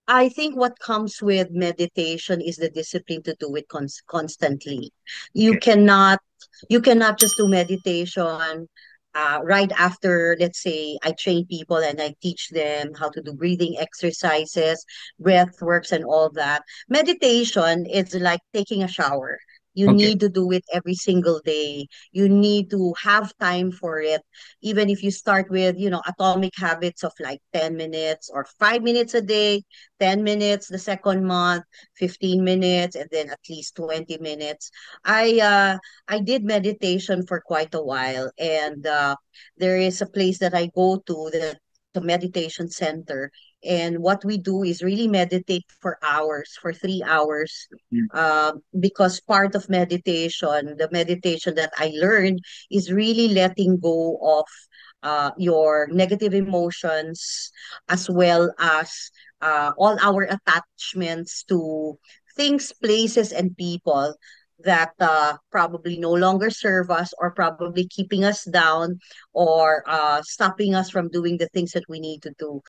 I think what comes with meditation is the discipline to do it constantly. You Okay. cannot you cannot just do meditation right after, let's say, I train people and I teach them how to do breathing exercises, breath works, and all that. Meditation is like taking a shower. You Okay. need to do it every single day. You need to have time for it. Even if you start with, atomic habits of like 10 minutes or 5 minutes a day, 10 minutes the second month, 15 minutes, and then at least 20 minutes. I did meditation for quite a while, and there is a place that I go to, the meditation center, and what we do is really meditate for hours, for 3 hours. Mm. Because part of meditation, the meditation that I learned is really letting go of your negative emotions, as well as all our attachments to things, places, and people that probably no longer serve us, or probably keeping us down, or stopping us from doing the things that we need to do.